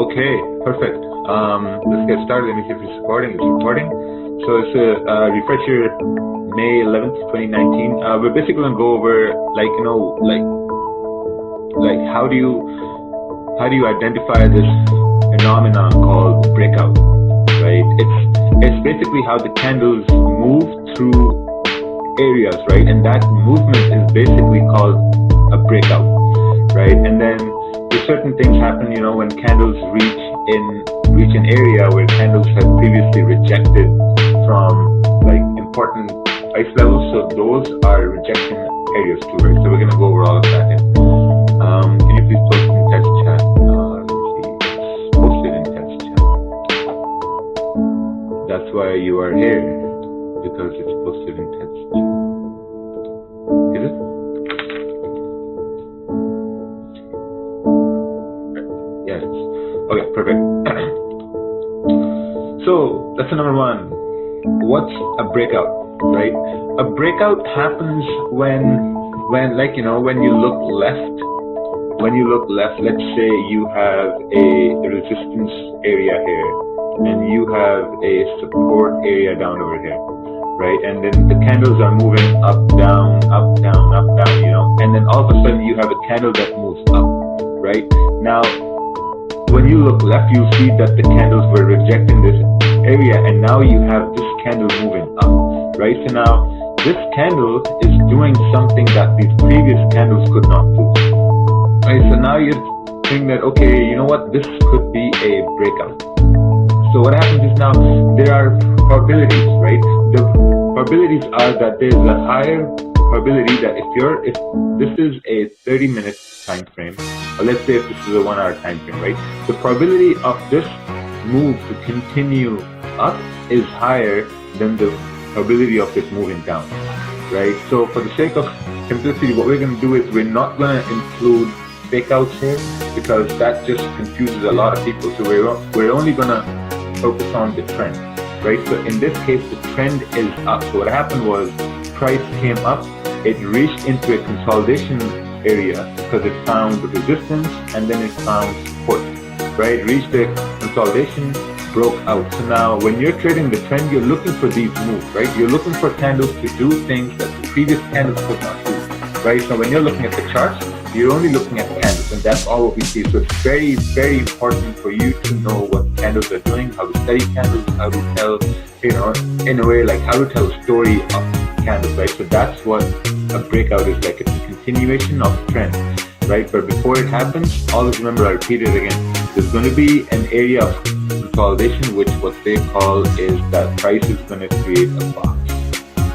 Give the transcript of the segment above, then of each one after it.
Okay, perfect. Let's get started. Let me see if it's recording. It's recording. So it's a refresher, May 11th, 2019. We're basically going to go over, like how do you identify this phenomenon called breakout, right? It's basically how the candles move through areas, right? And that movement is basically called a breakout, right? And then certain things happen, when candles reach an area where candles have previously rejected from like important price levels. So those are rejection areas too, right? So we're gonna go over all of that. Can you please post in test chat? Let me see. Post it in test chat. That's why you are here, because it's posted in test chat. Is it? Yes. Okay, perfect. So that's number one. What's a breakout, right? A breakout happens when you look left. When you look left, let's say you have a resistance area here, and you have a support area down over here, right? And then the candles are moving up, down, up, down, up, down, and then all of a sudden you have a candle that moves up, right? Now, when you look left, you see that the candles were rejecting this area, and now you have this candle moving up, right? So now this candle is doing something that these previous candles could not do, right? So now you think that, okay, you know what, this could be a breakout. So what happens is now there are probabilities, right? The probabilities are that there's a higher probability that if this is a 30-minute time frame, or let's say if this is a 1-hour time frame, right? The probability of this move to continue up is higher than the probability of it moving down, right? So for the sake of simplicity, what we're going to do is we're not going to include fakeouts here, because that just confuses a lot of people. So we're only going to focus on the trend, right? So in this case, the trend is up. So what happened was price came up, it reached into a consolidation area because it found the resistance, and then it found support, right? Reached the consolidation, broke out. So now when you're trading the trend, you're looking for these moves, right? You're looking for candles to do things that the previous candles could not do, right? So when you're looking at the charts, you're only looking at candles, and that's all what we see. So it's very, very important for you to know what candles are doing, how to study candles, how to tell, in a way, like how to tell a story of candles, right? So that's what a breakout is like. It's a continuation of trend, right? But before it happens, always remember, I'll repeat it again, there's going to be an area of consolidation, which what they call is that price is going to create a box.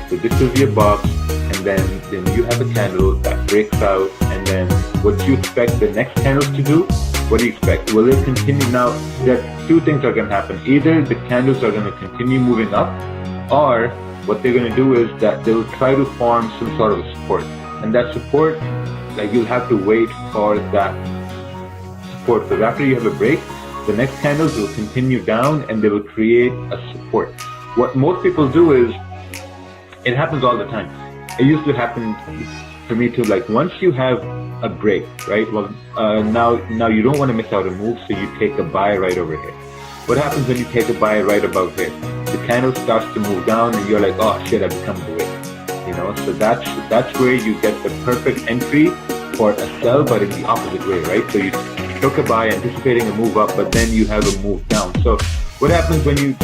So this is your box, and then you have a candle that breaks out, and then what you expect the next candles to do? What do you expect? Will it continue? Now, there are two things are going to happen. Either the candles are going to continue moving up, or what they're going to do is that they'll try to form some sort of a support. And that support, like, you'll have to wait for that support. So after you have a break, the next candles will continue down, and they will create a support. What most people do is, it happens all the time. It used to happen to me too. Like, once you have a break, right? Well, now you don't want to miss out a move, so you take a buy right over here. What happens when you take a buy right above here? The candle starts to move down, and you're like, oh shit, I've become the way. So that's where you get the perfect entry for a sell, but in the opposite way, right? So you took a buy anticipating a move up, but then you have a move down. So what happens when you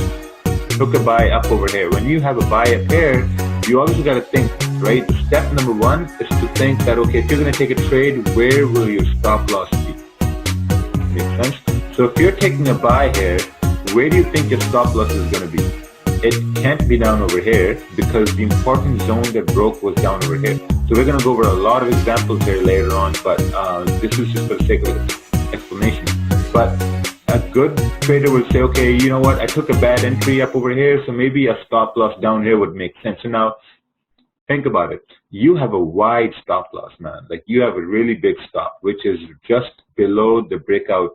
took a buy up over here? When you have a buy up here, you always got to think, right? Step number one is to think that, okay, if you're going to take a trade, where will your stop loss be? Makes sense? So if you're taking a buy here, where do you think your stop loss is going to be? It can't be down over here, because the important zone that broke was down over here. So we're going to go over a lot of examples here later on, but this is just for the sake of explanation. But a good trader will say, okay, you know what, I took a bad entry up over here, so maybe a stop loss down here would make sense. So now, think about it. You have a wide stop loss, man. Like, you have a really big stop, which is just below the breakout